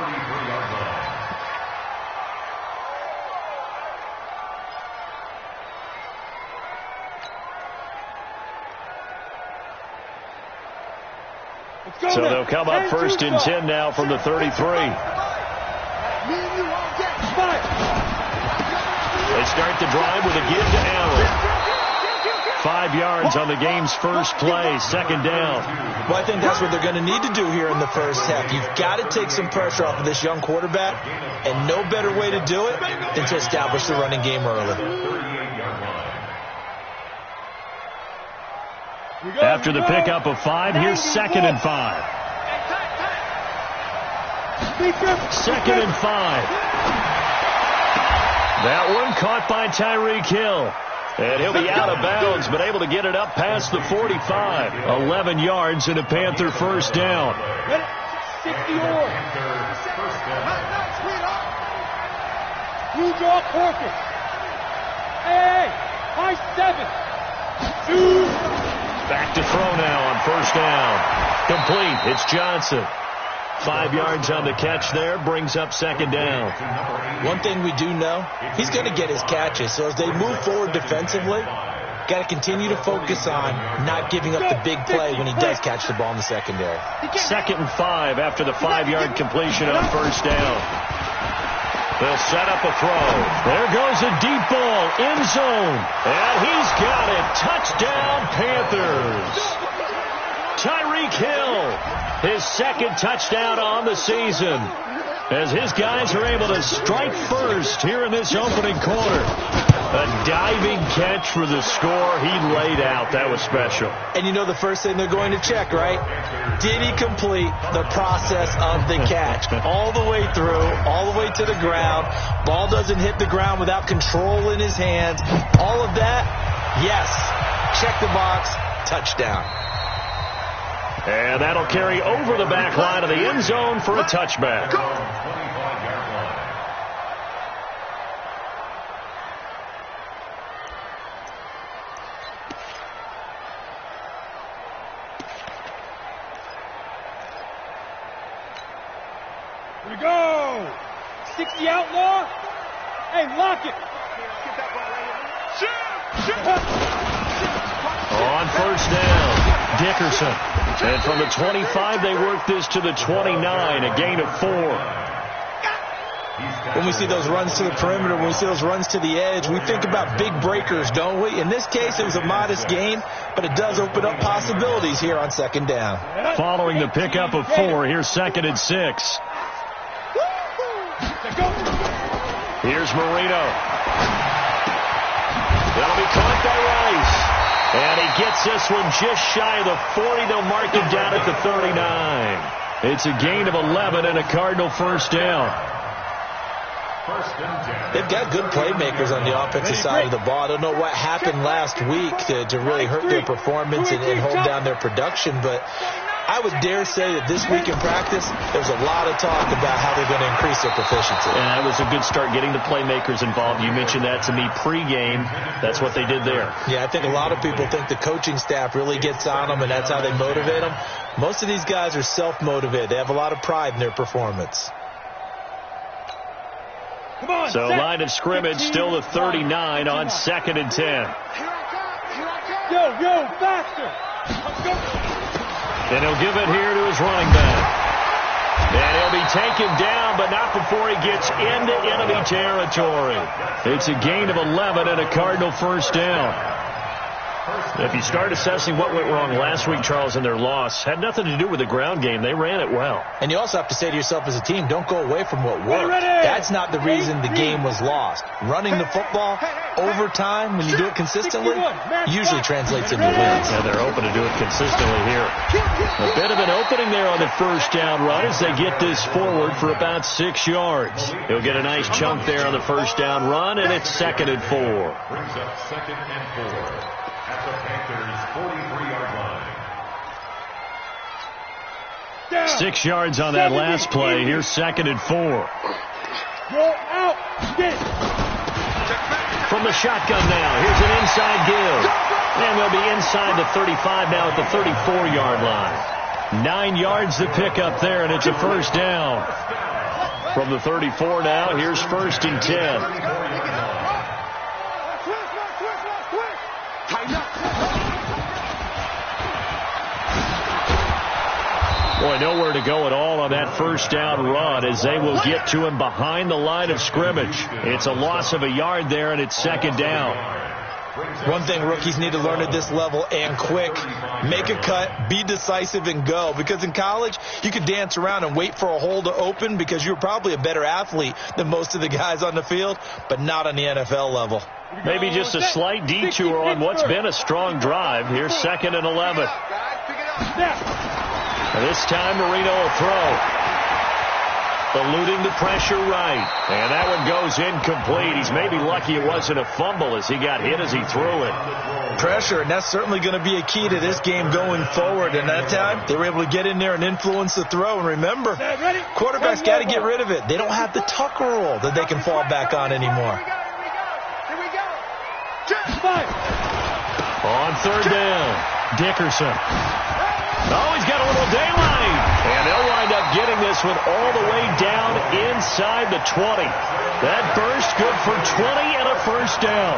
33-yard line. So they'll come up 1st and 10 now from the 33. They start the drive with a give to Allen. 5 yards on the game's first play, 2nd down. Well, I think that's what they're going to need to do here in the first half. You've got to take some pressure off of this young quarterback, and no better way to do it than to establish the running game early. After the pickup of 5, here's 2nd and 5. 2nd and 5. That one caught by Tyreek Hill. And he'll be out of bounds, but able to get it up past the 45. 11 yards and a Panther first down. Back to throw now on first down. Complete. It's Johnson. 5 yards on the catch there, brings up 2nd down. One thing we do know, he's going to get his catches. So as they move forward defensively, got to continue to focus on not giving up the big play when he does catch the ball in the secondary. 2nd and 5 after the 5-yard completion on first down. They'll set up a throw. There goes a deep ball, end zone. And he's got it. Touchdown, Panthers. Tyreek Hill, his 2nd touchdown on the season, as his guys are able to strike first here in this opening quarter. A diving catch for the score. He laid out. That was special. And you know the first thing they're going to check, right? Did he complete the process of the catch? All the way through, all the way to the ground. Ball doesn't hit the ground without control in his hands. All of that, yes. Check the box. Touchdown. And that'll carry over the back line of the end zone for a touchback. Here we go. 60 outlaw. Hey, lock it. On first down, Dickerson. And from the 25, they work this to the 29, a gain of 4. When we see those runs to the perimeter, when we see those runs to the edge, we think about big breakers, don't we? In this case, it was a modest gain, but it does open up possibilities here on 2nd down. Following the pickup of 4, here's 2nd and 6. Here's Marino. That'll be caught by Rice. And he gets this one just shy of the 40. They'll mark it down at the 39. It's a gain of 11 and a Cardinal first down. They've got good playmakers on the offensive side of the ball. I don't know what happened last week to really hurt their performance and hold down their production, but I would dare say that this week in practice, there's a lot of talk about how they're going to increase their proficiency. And that was a good start getting the playmakers involved. You mentioned that to me pregame. That's what they did there. Yeah, I think a lot of people think the coaching staff really gets on them, and that's how they motivate them. Most of these guys are self-motivated. They have a lot of pride in their performance. So line of scrimmage still the 39 on 2nd and 10. Yo, faster. And he'll give it here to his running back. And he'll be taken down, but not before he gets into enemy territory. It's a gain of 11 and a Cardinal first down. If you start assessing what went wrong last week, Charles, in their loss, had nothing to do with the ground game. They ran it well. And you also have to say to yourself as a team, don't go away from what worked. That's not the reason the game was lost. Running the football over time, when you do it consistently, usually translates into wins. And they're open to do it consistently here. A bit of an opening there on the first down run as they get this forward for about 6 yards. He'll get a nice chunk there on the first down run, and it's 2nd and 4. Brings up 2nd and 4. At the Panthers' 43-yard line. 6 yards on that last play. Here's 2nd and 4. Roll out. From the shotgun now. Here's an inside give. And they'll be inside the 35 now at the 34-yard line. 9 yards to pick up there, and it's a first down. From the 34 now, here's 1st and 10. Boy, nowhere to go at all on that 1st down run as they will get to him behind the line of scrimmage. It's a loss of a yard there, and it's 2nd down. One thing rookies need to learn at this level and quick, make a cut, be decisive, and go. Because in college, you could dance around and wait for a hole to open because you're probably a better athlete than most of the guys on the field, but not on the NFL level. Maybe just a slight detour on what's been a strong drive. Here's 2nd and 11. This time Marino will throw. Eluding the pressure right. And that one goes incomplete. He's maybe lucky it wasn't a fumble as he got hit as he threw it. Pressure, and that's certainly going to be a key to this game going forward. And that time, they were able to get in there and influence the throw. And remember, quarterbacks got to get rid of it. They don't have the tuck rule that they can fall back on anymore. On 3rd down, Dickerson. Oh, he's got a little daylight. And they'll wind up getting this one all the way down inside the 20. That burst good for 20 and a 1st down.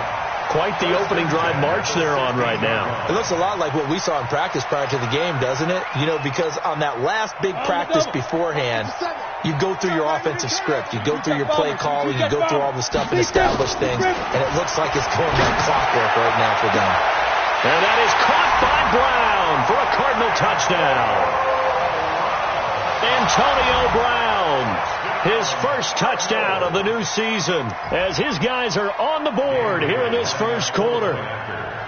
Quite the opening drive march they're on right now. It looks a lot like what we saw in practice prior to the game, doesn't it? You know, because on that last big practice beforehand, you go through your offensive script. You go through your play calling. You go through all the stuff and establish things. And it looks like it's going like clockwork right now for them. And that is caught by Brown for a Cardinal touchdown. Antonio Brown, his 1st touchdown of the new season as his guys are on the board here in this 1st quarter.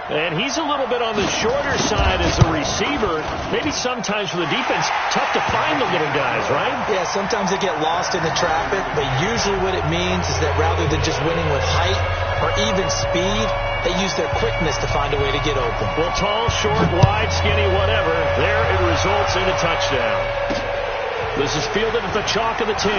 And he's a little bit on the shorter side as a receiver. Maybe sometimes for the defense, tough to find the little guys, right? Yeah, sometimes they get lost in the traffic, but usually what it means is that rather than just winning with height or even speed, they use their quickness to find a way to get open. Well, tall, short, wide, skinny, whatever, there it results in a touchdown. This is fielded at the chalk of the 10.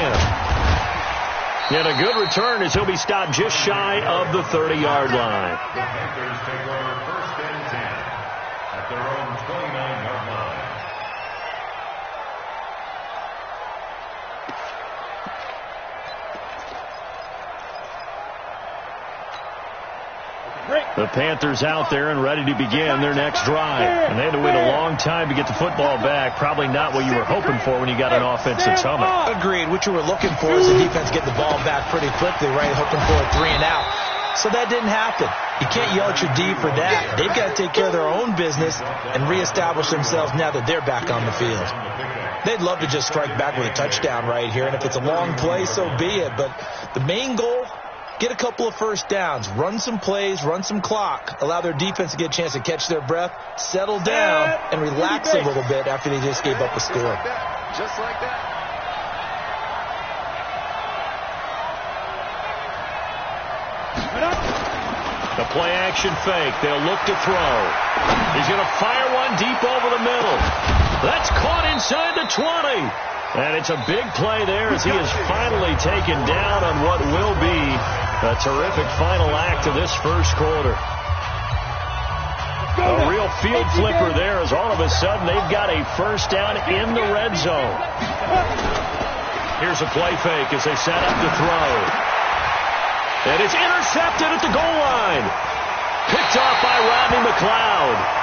And a good return as he'll be stopped just shy of the 30-yard line. The Panthers take over 1st and 10 at their own 29-yard line. The Panthers out there and ready to begin their next drive. And they had to wait a long time to get the football back. Probably not what you were hoping for when you got an offense that's humming. Agreed. What you were looking for is the defense getting the ball back pretty quickly, right? Hoping for a 3 and out. So that didn't happen. You can't yell at your D for that. They've got to take care of their own business and reestablish themselves now that they're back on the field. They'd love to just strike back with a touchdown right here. And if it's a long play, so be it. But the main goal, get a couple of 1st downs, run some plays, run some clock, allow their defense to get a chance to catch their breath, settle down, and relax a little bit after they just gave up a score. Just like that. The play action fake. They'll look to throw. He's going to fire one deep over the middle. That's caught inside the 20. And it's a big play there as he is finally taken down on what will be a terrific final act of this 1st quarter. A real field flipper there as all of a sudden they've got a 1st down in the red zone. Here's a play fake as they set up to throw. And it's intercepted at the goal line. Picked off by Rodney McLeod.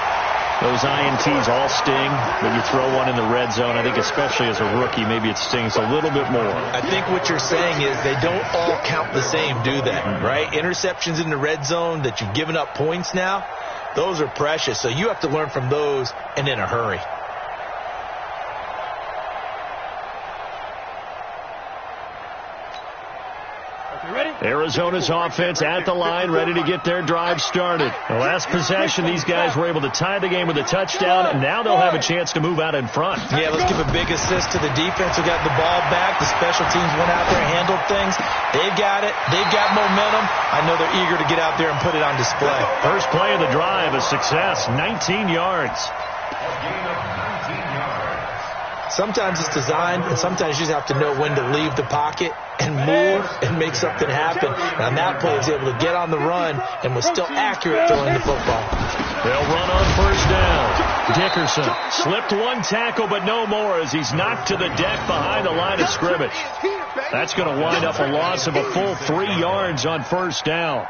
Those INTs all sting, but you throw one in the red zone. I think especially as a rookie, maybe it stings a little bit more. I think what you're saying is they don't all count the same, do they? Right? Interceptions in the red zone that you've given up points now, those are precious. So you have to learn from those and in a hurry. Arizona's offense at the line, ready to get their drive started. The last possession, these guys were able to tie the game with a touchdown, and now they'll have a chance to move out in front. Yeah, let's give a big assist to the defense who got the ball back. The special teams went out there and handled things. They've got it. They've got momentum. I know they're eager to get out there and put it on display. First play of the drive, a success, 19 yards. Sometimes it's designed, and sometimes you just have to know when to leave the pocket and move and make something happen. And on that play, he was able to get on the run and was still accurate throwing the football. They'll run on first down. Dickerson slipped one tackle, but no more as he's knocked to the deck behind the line of scrimmage. That's going to wind up a loss of a full 3 yards on first down.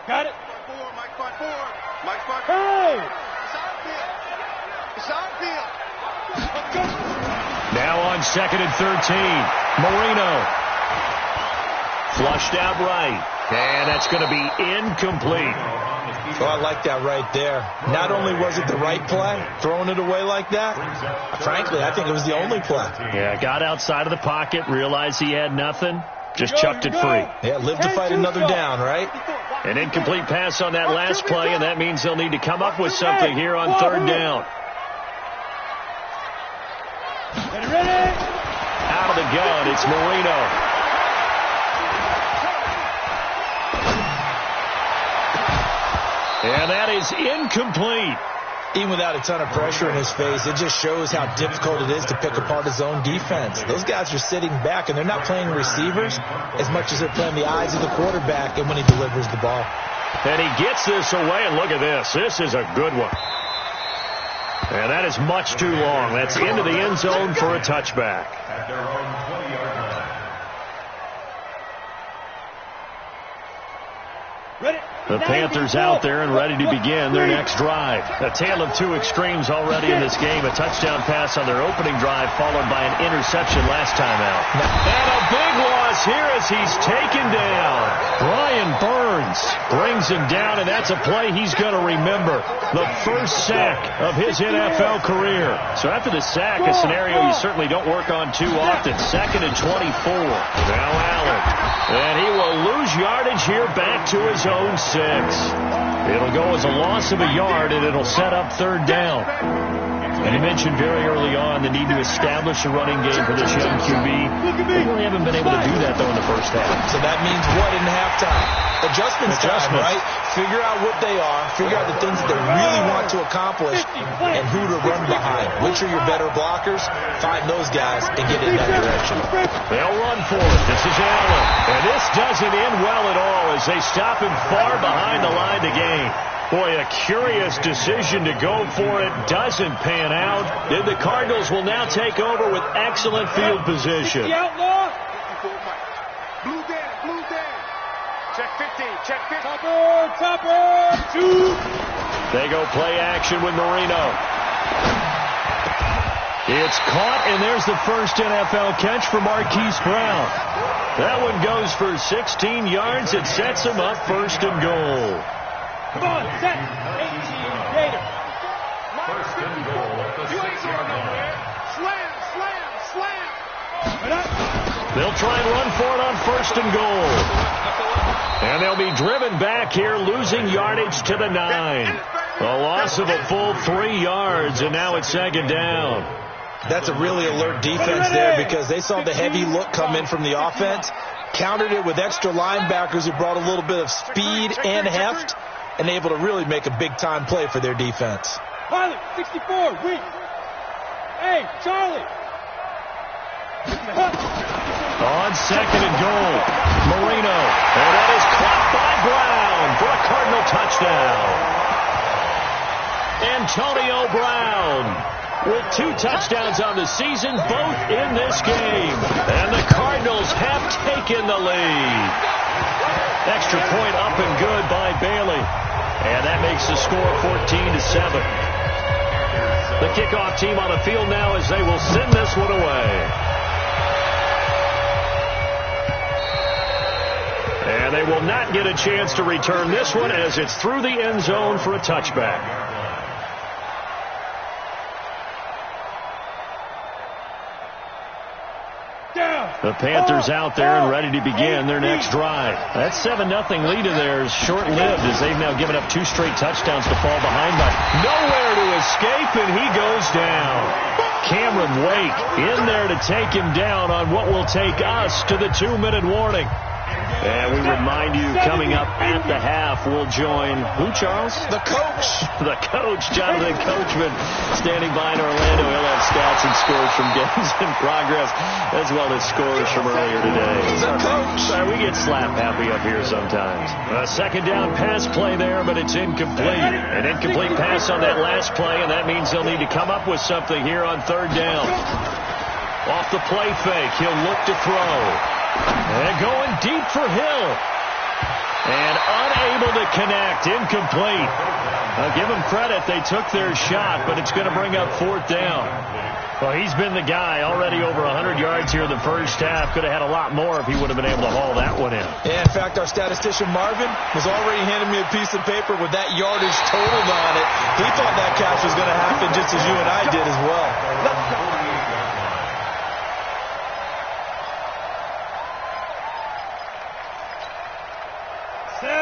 Got it. Mike 5-4. Mike 5-4. Hey! It's on field. Now on 2nd and 13. Marino. Flushed out right. And that's going to be incomplete. Oh, I like that right there. Not only was it the right play, throwing it away like that, frankly, I think it was the only play. Yeah, got outside of the pocket, realized he had nothing, just chucked it free. Yeah, live to fight another down, right? An incomplete pass on that last play, and that means they'll need to come up with something here on 3rd down. Ready? Out of the gun, it's Marino. And that is incomplete. Even without a ton of pressure in his face, it just shows how difficult it is to pick apart his own defense. Those guys are sitting back, and they're not playing receivers as much as they're playing the eyes of the quarterback and when he delivers the ball. And he gets this away, and look at this. This is a good one. And that is much too long. That's into the end zone for a touchback. At their own 20-yard line. Ready? The Panthers out there and ready to begin their next drive. A tale of two extremes already in this game. A touchdown pass on their opening drive followed by an interception last time out. And a big loss here as he's taken down. Brian Burns brings him down, and that's a play he's going to remember. The first sack of his NFL career. So after the sack, a scenario you certainly don't work on too often. 2nd and 24. Now Allen. And he will lose yardage here back to his own 6. It'll go as a loss of a yard, and it'll set up 3rd down. And you mentioned very early on the need to establish a running game for this young QB. They really haven't been able to do that, though, in the first half. So that means what in halftime? Adjustments time, right? Figure out what they are. Figure out the things that they really want to accomplish and who to run behind. Which are your better blockers? Find those guys and get in that direction. They'll run for it. This is Allen. And this doesn't end well at all as they stop him far behind the line to gain. Boy, a curious decision to go for it. Doesn't pan out. And the Cardinals will now take over with excellent field position. The outlaw. Blue down. Check 15. Check 15. Topper. 2. They go play action with Marino. It's caught, and there's the first NFL catch for Marquise Brown. That one goes for 16 yards. It sets him up 1st and goal. Come on, set. 18 Gator. First and goal at the 6-yard line. Slam. They'll try and run for it on 1st and goal. And they'll be driven back here, losing yardage to the 9. A loss of a full 3 yards, and now it's 2nd down. That's a really alert defense there because they saw the heavy look come in from the offense, countered it with extra linebackers who brought a little bit of speed and heft, and able to really make a big-time play for their defense. Pilot, 64, weak. Hey, Charlie. On 2nd and goal, Marino. And that is caught by Brown for a Cardinal touchdown. Antonio Brown with 2 touchdowns on the season, both in this game. And the Cardinals have taken the lead. Extra point up and good by Bailey. And that makes the score 14-7. The kickoff team on the field now as they will send this one away. And they will not get a chance to return this one as it's through the end zone for a touchback. The Panthers out there and ready to begin their next drive. That 7-0 lead of theirs short-lived as they've now given up 2 straight touchdowns to fall behind by. Nowhere to escape, and he goes down. Cameron Wake in there to take him down on what will take us to the 2-minute warning. And we remind you, coming up at the half, we'll join who, Charles? The coach. The coach, Jonathan Coachman, standing by in Orlando. He'll have stats and scores from games in progress, as well as scores from earlier today. The coach. We get slap happy up here sometimes. A second down pass play there, but it's incomplete. An incomplete pass on that last play, and that means they'll need to come up with something here on third down. Off the play fake, he'll look to throw. And going deep for Hill. And unable to connect. Incomplete. I'll give them credit. They took their shot, but it's going to bring up fourth down. Well, he's been the guy. Already over 100 yards here in the first half. Could have had a lot more if he would have been able to haul that one in. Yeah, in fact, our statistician Marvin was already handing me a piece of paper with that yardage totaled on it. He thought that catch was going to happen just as you and I did as well.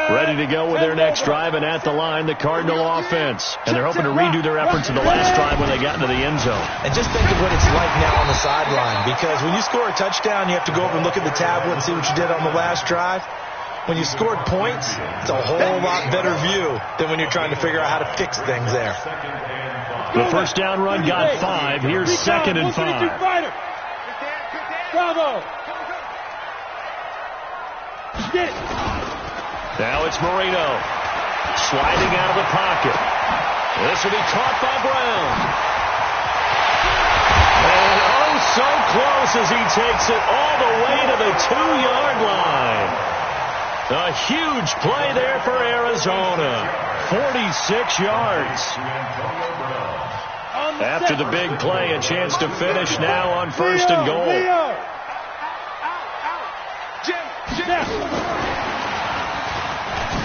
Ready to go with their next drive, and at the line, the Cardinal offense. And they're hoping to redo their efforts in the last drive when they got into the end zone. And just think of what it's like now on the sideline, because when you score a touchdown, you have to go over and look at the tablet and see what you did on the last drive. When you scored points, it's a whole lot better view than when you're trying to figure out how to fix things there. The first down run got 5. Here's second and 5. Bravo. Get it. Now it's Marino sliding out of the pocket. This will be caught by Brown. And oh, so close as he takes it all the way to the 2-yard line. A huge play there for Arizona. 46 yards. After the big play, a chance to finish now on first and goal.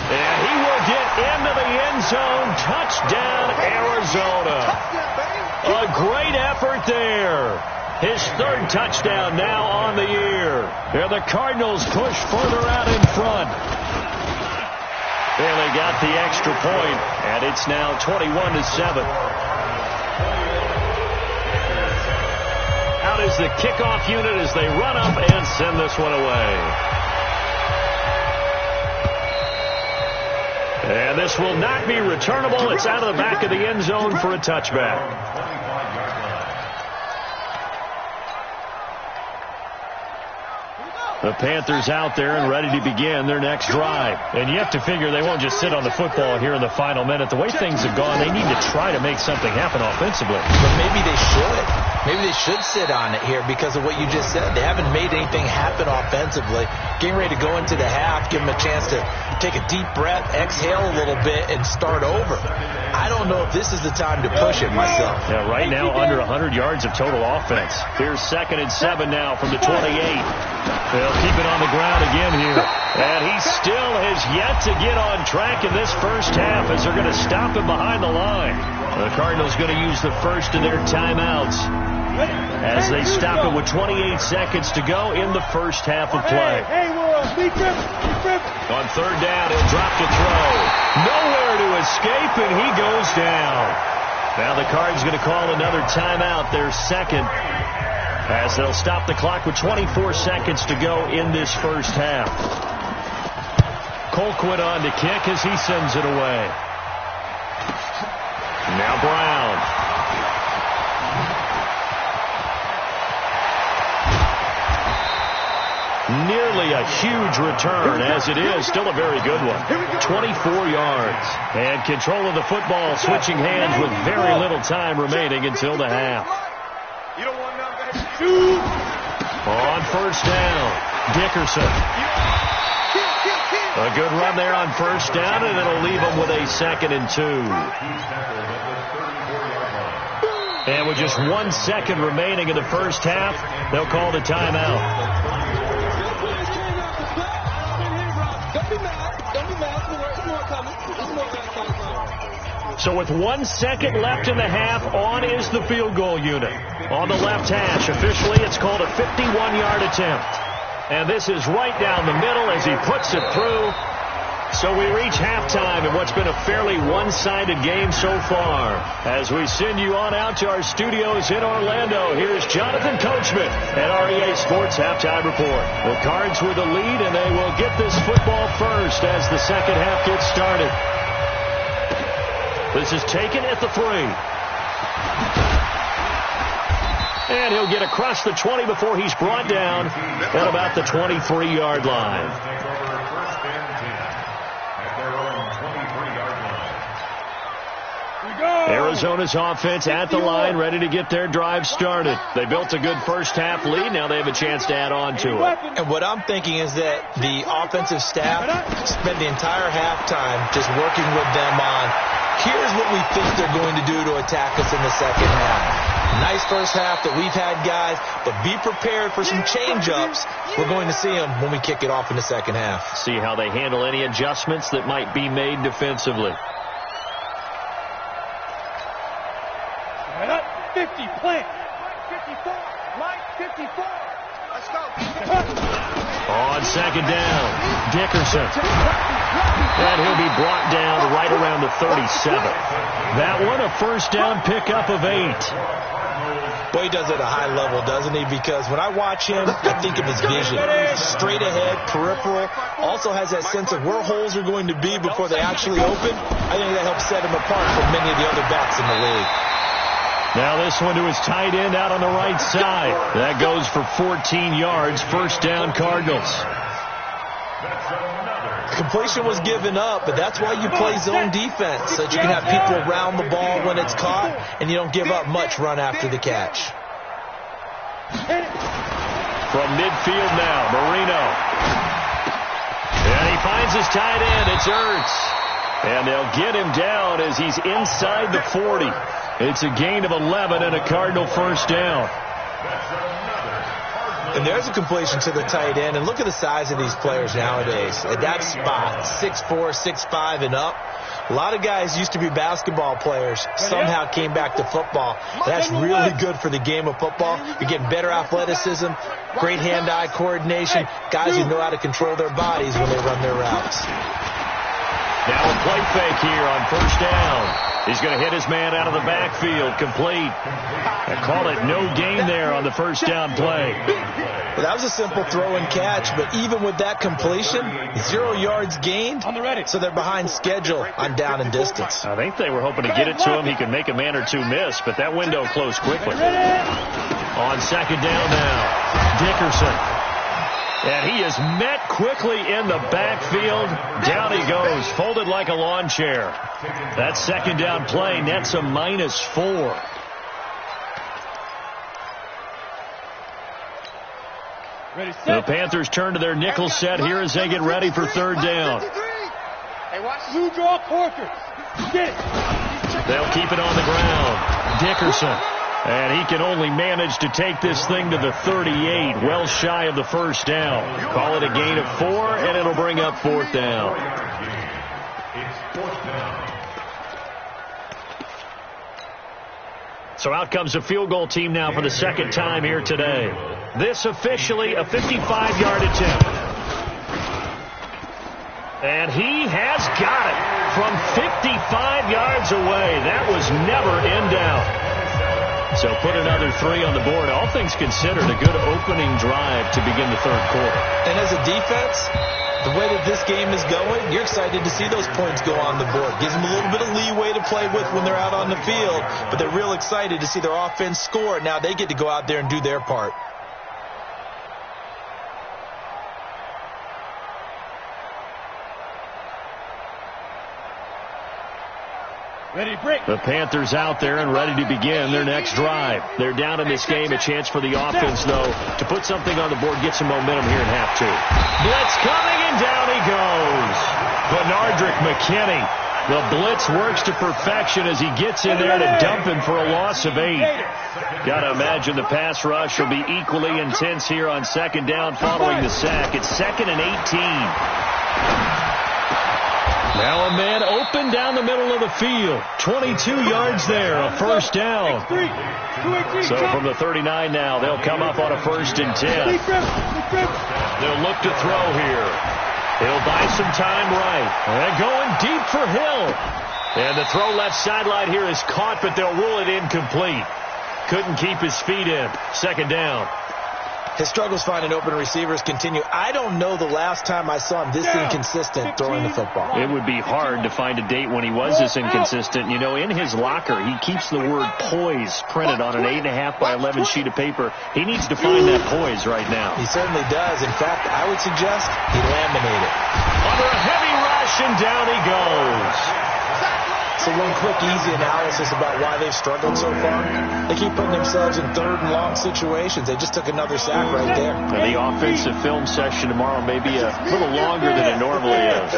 And he will get into the end zone. Touchdown, Arizona. A great effort there. His third touchdown now on the year. And the Cardinals push further out in front. And they got the extra point, and it's now 21-7. Out is the kickoff unit as they run up and send this one away. And this will not be returnable. It's out of the back of the end zone for a touchback. The Panthers out there and ready to begin their next drive. And you have to figure they won't just sit on the football here in the final minute. The way things have gone, they need to try to make something happen offensively. But maybe they should. Maybe they should sit on it here because of what you just said. They haven't made anything happen offensively. Getting ready to go into the half, give them a chance to take a deep breath, exhale a little bit, and start over. I don't know if this is the time to push it myself. Yeah, right now under 100 yards of total offense. Here's 2nd and 7 now from the 28. They'll keep it on the ground again here. And he still has yet to get on track in this first half as they're going to stop him behind the line. The Cardinals going to use the first of their timeouts as they stop it with 28 seconds to go in the first half of play. On third down, he'll drop to throw. Nowhere to escape, and he goes down. Now the Cards going to call another timeout, their second, as they'll stop the clock with 24 seconds to go in this first half. Colquitt on to kick as he sends it away. Now Brown. Nearly a huge return, as it is still a very good one. 24 yards. And control of the football switching hands with very little time remaining until the half. On first down, Dickerson. A good run there on first down, and it'll leave them with a 2nd and 2. And with just 1 second remaining in the first half, they'll call the timeout. So with 1 second left in the half, on is the field goal unit. On the left hash, officially it's called a 51-yard attempt. And this is right down the middle as he puts it through. So we reach halftime in what's been a fairly one-sided game so far. As we send you on out to our studios in Orlando, here's Jonathan Coachman at REA Sports Halftime Report. The Cards with the lead, and they will get this football first as the second half gets started. This is taken at the 3. And he'll get across the 20 before he's brought down at about the 23-yard line. Arizona's offense at the line, ready to get their drive started. They built a good first-half lead. Now they have a chance to add on to it. And what I'm thinking is that the offensive staff spent the entire halftime just working with them on, here's what we think they're going to do to attack us in the second half. Nice first half that we've had, guys, but be prepared for some change-ups. We're going to see them when we kick it off in the second half. See how they handle any adjustments that might be made defensively. 50, plant. 54, line 54. Let's go. On second down, Dickerson. And he'll be brought down right around the 37. That one, a first down pickup of 8. Boy, he does it at a high level, doesn't he? Because when I watch him, I think of his vision. Straight ahead, peripheral. Also has that sense of where holes are going to be before they actually open. I think that helps set him apart from many of the other backs in the league. Now this one to his tight end out on the right side. That goes for 14 yards. First down, Cardinals. Completion was given up, but that's why you play zone defense, so that you can have people around the ball when it's caught, and you don't give up much run after the catch. From midfield now, Marino. And he finds his tight end. It's Ertz. And they'll get him down as he's inside the 40. It's a gain of 11 and a Cardinal first down. And there's a completion to the tight end. And look at the size of these players nowadays. At that spot, 6'4", 6'5", and up. A lot of guys used to be basketball players, somehow came back to football. That's really good for the game of football. You're getting better athleticism, great hand-eye coordination, guys who know how to control their bodies when they run their routes. Now a play fake here on first down. He's going to hit his man out of the backfield, complete. I call it no gain there on the first down play. Well, that was a simple throw and catch, but even with that completion, 0 yards gained, so they're behind schedule on down and distance. I think they were hoping to get it to him. He could make a man or two miss, but that window closed quickly. On second down now, Dickerson. And he is met quickly in the backfield. Down he goes, folded like a lawn chair. That second down play nets a -4. The Panthers turn to their nickel set here as they get ready for third down. Blue draw Corker. Get it. They'll keep it on the ground. Dickerson. And he can only manage to take this thing to the 38, well shy of the first down. Call it a gain of 4, and it'll bring up fourth down. So out comes the field goal team now for the second time here today. This officially a 55-yard attempt. And he has got it from 55 yards away. That was never in doubt. So put another 3 on the board. All things considered, a good opening drive to begin the third quarter. And as a defense, the way that this game is going, you're excited to see those points go on the board. Gives them a little bit of leeway to play with when they're out on the field, but they're real excited to see their offense score. Now they get to go out there and do their part. The Panthers out there and ready to begin their next drive. They're down in this game. A chance for the offense, though, to put something on the board, get some momentum here in half two. Blitz coming, and down he goes. Bernardrick McKinney. The blitz works to perfection as he gets in there to dump him for a loss of 8. Got to imagine the pass rush will be equally intense here on second down following the sack. It's 2nd and 18. Now a man open down the middle of the field. 22 yards there, a first down. So from the 39 now, they'll come up on a 1st and 10. They'll look to throw here. He'll buy some time right. And going deep for Hill. And the throw left sideline here is caught, but they'll rule it incomplete. Couldn't keep his feet in. Second down. His struggles finding open receivers continue. I don't know the last time I saw him this inconsistent throwing the football. It would be hard to find a date when he was this inconsistent. You know, in his locker, he keeps the word poise printed on an 8.5 by 11 sheet of paper. He needs to find that poise right now. He certainly does. In fact, I would suggest he laminate it. Under a heavy rush, and down he goes. So one quick, easy analysis about why they've struggled so far. They keep putting themselves in third and long situations. They just took another sack right there. And the offensive film session tomorrow may be a little longer than it normally is.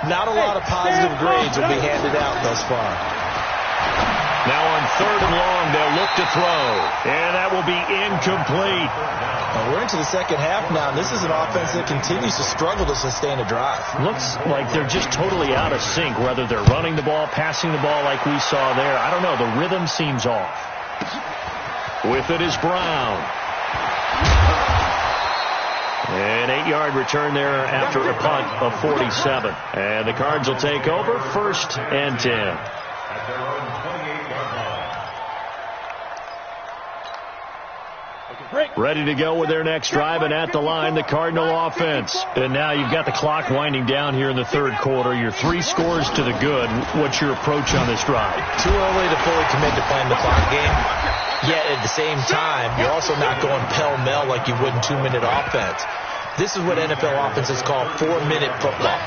Not a lot of positive grades will be handed out thus far. Now on third and long, they'll look to throw. And that will be incomplete. Well, we're into the second half now, and this is an offense that continues to struggle to sustain a drive. Looks like they're just totally out of sync, whether they're running the ball, passing the ball like we saw there. I don't know. The rhythm seems off. With it is Brown. An 8-yard return there after a punt of 47. And the Cards will take over, 1st and 10. At their own 28-yard line. Ready to go with their next drive, and at the line, the Cardinal offense. And now you've got the clock winding down here in the third quarter. You're 3 scores to the good. What's your approach on this drive? Too early to fully commit to playing the clock game. Yet at the same time, you're also not going pell-mell like you would in 2-minute offense. This is what NFL offenses call 4-minute football.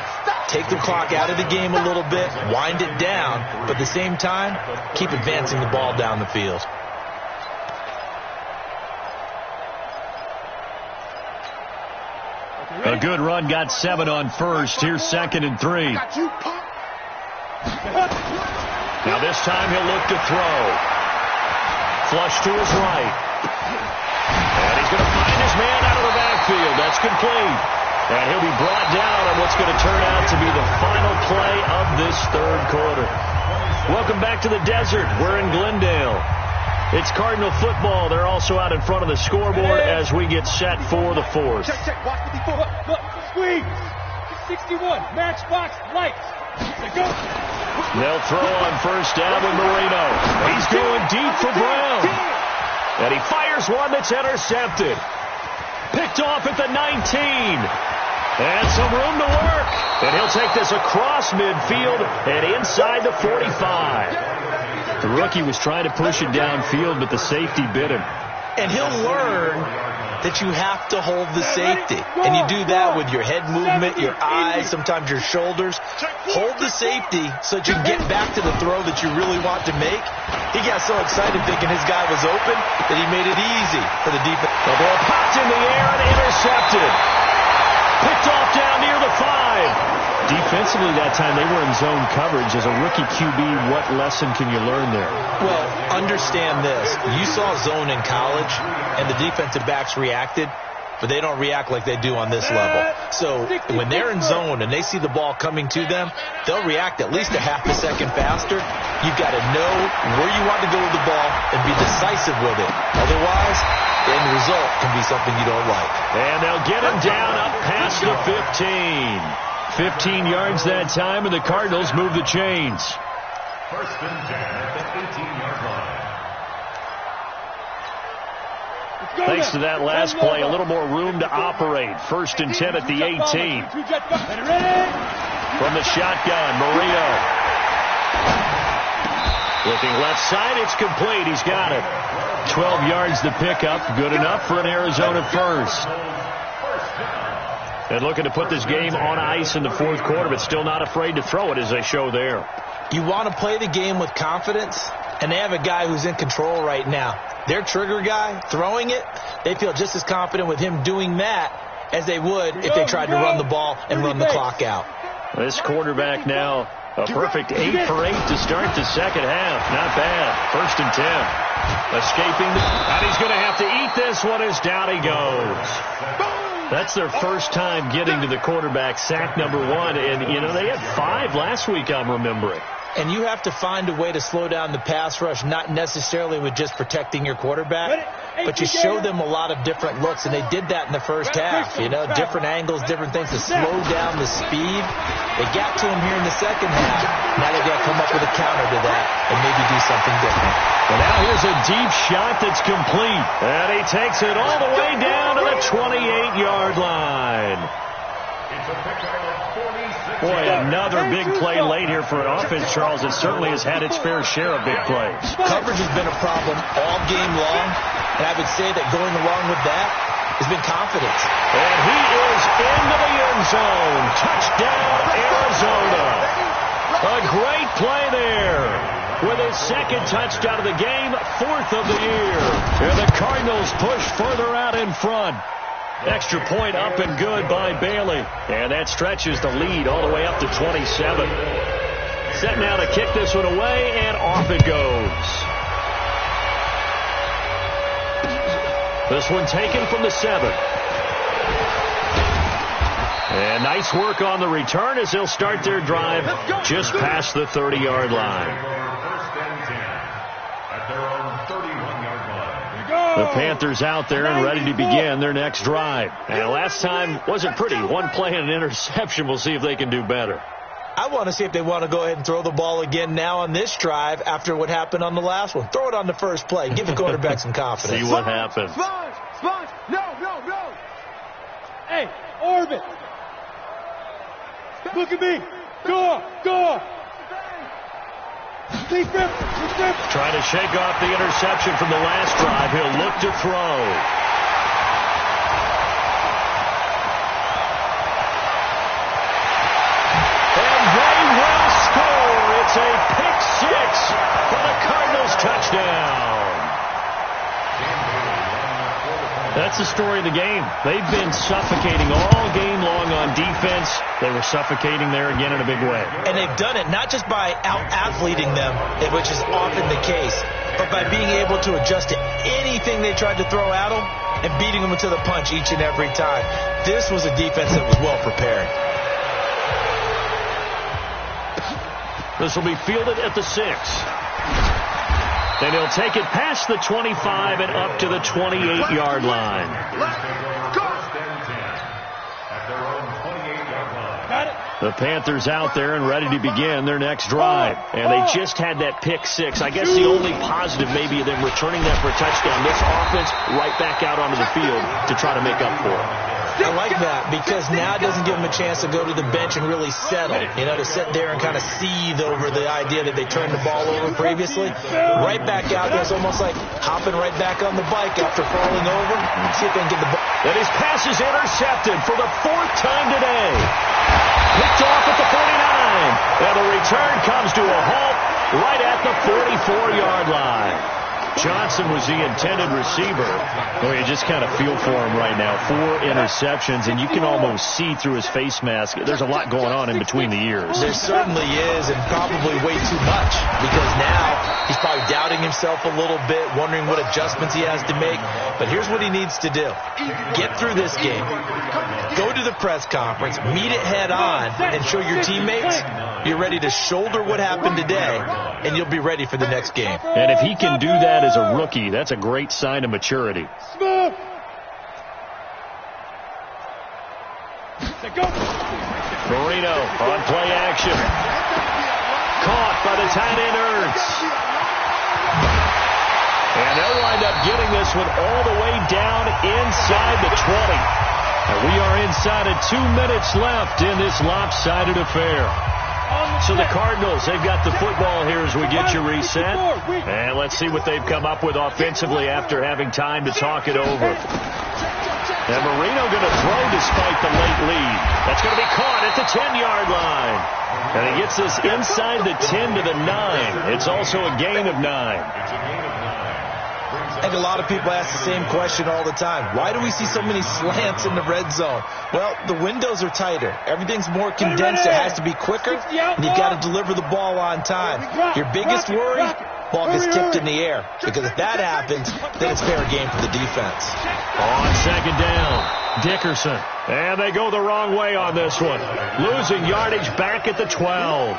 Take the clock out of the game a little bit, wind it down, but at the same time, keep advancing the ball down the field. A good run, got 7 on first. Here's 2nd and 3. Now this time he'll look to throw. Flush to his right. And he's going to find his man out of the backfield. That's complete. And he'll be brought down on what's going to turn out to be the final play of this third quarter. Welcome back to the desert. We're in Glendale. It's Cardinal football. They're also out in front of the scoreboard as we get set for the fourth. Check. Watch 54. Look. Squeeze. 61. Matchbox lights. Go. They'll throw on first down with Marino. He's going deep for Brown. And he fires one that's intercepted. Picked off at the 19. And some room to work. And he'll take this across midfield and inside the 45. The rookie was trying to push it downfield, but the safety bit him. And he'll learn that you have to hold the safety. And you do that with your head movement, your eyes, sometimes your shoulders. Hold the safety so that you can get back to the throw that you really want to make. He got so excited thinking his guy was open that he made it easy for the defense. The ball popped in the air and intercepted. Picked off down near the 5. Defensively that time, they were in zone coverage. As a rookie QB, what lesson can you learn there? Well, understand this. You saw zone in college, and the defensive backs reacted, but they don't react like they do on this level. So when they're in zone and they see the ball coming to them, they'll react at least a half a second faster. You've got to know where you want to go with the ball and be decisive with it. Otherwise, the end result can be something you don't like. And they'll get him down up past the 15. 15 yards that time, and the Cardinals move the chains. 1st and 10 at the 18-yard line. Thanks to that last play, a little more room to operate. 1st and 10 at the 18. From the shotgun, Marino. Looking left side, it's complete. He's got it. 12 yards to pick up. Good enough for an Arizona first. And looking to put this game on ice in the fourth quarter, but still not afraid to throw it as they show there. You want to play the game with confidence, and they have a guy who's in control right now. Their trigger guy, throwing it, they feel just as confident with him doing that as they would if they tried to run the ball and run the clock out. This quarterback now, a perfect 8 for 8 to start the second half. Not bad. 1st and 10. Escaping, and he's going to have to eat this one as down he goes. That's their first time getting to the quarterback, sack number 1. And, you know, they had 5 last week, I'm remembering. And you have to find a way to slow down the pass rush, not necessarily with just protecting your quarterback, but you show them a lot of different looks, and they did that in the first half. You know, different angles, different things to slow down the speed. They got to him here in the second half. Now they've got to come up with a counter to that and maybe do something different. Well, now here's a deep shot that's complete, and he takes it all the way down to the 28-yard line. Boy, another big play late here for an offense, Charles, that certainly has had its fair share of big plays. Coverage has been a problem all game long, and I would say that going along with that has been confidence. And he is into the end zone. Touchdown, Arizona. A great play there. With his second touchdown of the game, fourth of the year. And the Cardinals push further out in front. Extra point up and good by Bailey. And that stretches the lead all the way up to 27. Set now to kick this one away, and off it goes. This one taken from the 7. And nice work on the return as they'll start their drive just past the 30-yard line. The Panthers out there and ready to begin their next drive. And last time wasn't pretty. One play and an interception. We'll see if they can do better. I want to see if they want to go ahead and throw the ball again now on this drive after what happened on the last one. Throw it on the first play. Give the quarterback some confidence. See what happens. Sponge! No! Hey, Orbit! Look at me! Go! Trying to shake off the interception from the last drive. He'll look to throw. And they will score. It's a pick six for the Cardinals touchdown. That's the story of the game. They've been suffocating all game long on defense. They were suffocating there again in a big way. And they've done it not just by out-athleting them, which is often the case, but by being able to adjust to anything they tried to throw at them and beating them to the punch each and every time. This was a defense that was well prepared. This will be fielded at the 6. And he'll take it past the 25 and up to the 28-yard line. The Panthers out there and ready to begin their next drive. And they just had that pick six. I guess the only positive maybe of them returning that for a touchdown. This offense right back out onto the field to try to make up for it. I like that because now it doesn't give them a chance to go to the bench and really settle, you know, to sit there and kind of seethe over the idea that they turned the ball over previously. Right back out there, it's almost like hopping right back on the bike after falling over. See if they can get the ball. And his pass is intercepted for the 4th time today. Picked off at the 49. And the return comes to a halt right at the 44-yard line. Johnson was the intended receiver. Oh, you just kind of feel for him right now. 4 interceptions, and you can almost see through his face mask. There's a lot going on in between the ears. There certainly is, and probably way too much, because now he's probably doubting himself a little bit, wondering what adjustments he has to make. But here's what he needs to do. Get through this game. Go to the press conference, meet it head on, and show your teammates you're ready to shoulder what happened today, and you'll be ready for the next game. And if he can do that as a rookie, that's a great sign of maturity. Marino on play action. Caught by the tight end Ertz. And they'll wind up getting this one all the way down inside the 20. And we are inside of 2 minutes left in this lopsided affair. So the Cardinals, they've got the football here as we get you reset. And let's see what they've come up with offensively after having time to talk it over. And Marino going to throw despite the late lead. That's going to be caught at the 10-yard line. And he gets this inside the 10 to the 9. It's also a gain of 9. I think a lot of people ask the same question all the time. Why do we see so many slants in the red zone? Well, the windows are tighter. Everything's more condensed. It has to be quicker, and you've got to deliver the ball on time. Your biggest worry, ball gets tipped in the air. Because if that happens, then it's fair game for the defense. On second down, Dickerson. And they go the wrong way on this one. Losing yardage back at the 12.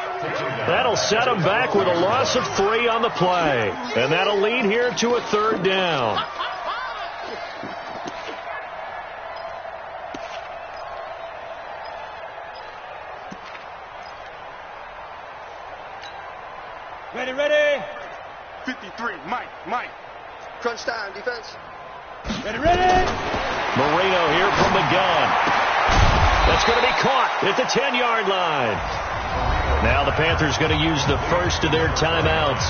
That'll set them back with a loss of 3 on the play. And that'll lead here to a third down. Ready, ready. 53, Mike. Crunch time, defense. Ready, ready. Marino here from the gun. That's going to be caught at the 10-yard line. Now the Panthers going to use the first of their timeouts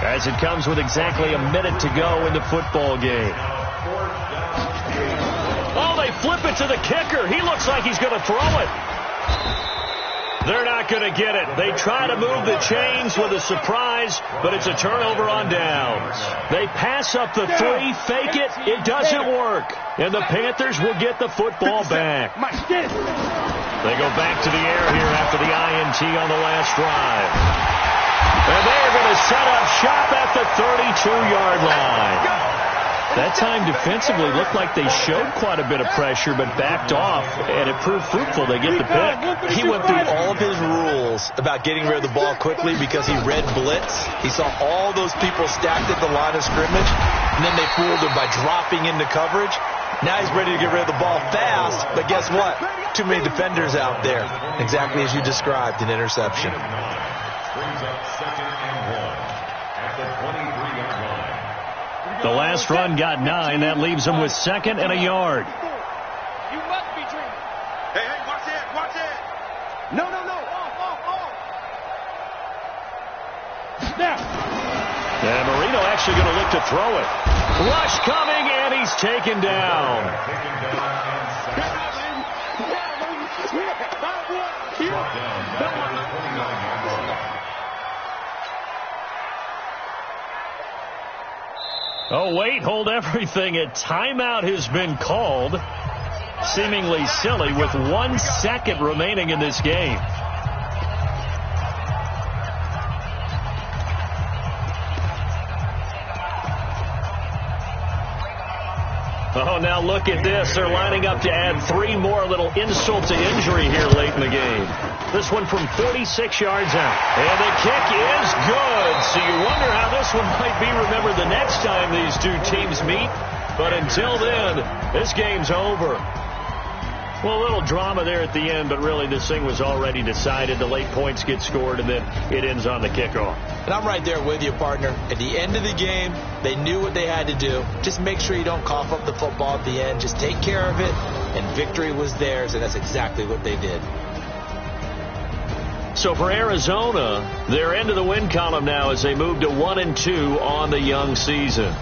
as it comes with exactly a minute to go in the football game. Oh, they flip it to the kicker. He looks like he's going to throw it. They're not going to get it. They try to move the chains with a surprise, but it's a turnover on downs. They pass up the 3, fake it. It doesn't work. And the Panthers will get the football back. They go back to the air here after the INT on the last drive. And they're going to set up shop at the 32-yard line. That time defensively looked like they showed quite a bit of pressure but backed off, and it proved fruitful. They get the pick. He went through all of his rules about getting rid of the ball quickly because he read blitz. He saw all those people stacked at the line of scrimmage, and then they fooled him by dropping into coverage. Now he's ready to get rid of the ball fast, but guess what? Too many defenders out there. Exactly as you described, an interception. Brings up 2nd and 1 at the 23-yard line. The last run got 9. That leaves them with 2nd and a yard. You must be dreaming. Hey, watch it. No. Off. Now. And Marino actually going to look to throw it. Rush coming, and he's taken down. Oh, wait, hold everything. A timeout has been called. Seemingly silly with 1 second remaining in this game. Oh, now look at this. They're lining up to add 3 more, little insult to injury here late in the game. This one from 46 yards out. And the kick is good. So you wonder how this one might be remembered the next time these two teams meet. But until then, this game's over. Well, a little drama there at the end, but really this thing was already decided. The late points get scored, and then it ends on the kickoff. And I'm right there with you, partner. At the end of the game, they knew what they had to do. Just make sure you don't cough up the football at the end. Just take care of it, and victory was theirs, and that's exactly what they did. So for Arizona, they're into the win column now as they move to 1-2 on the young season.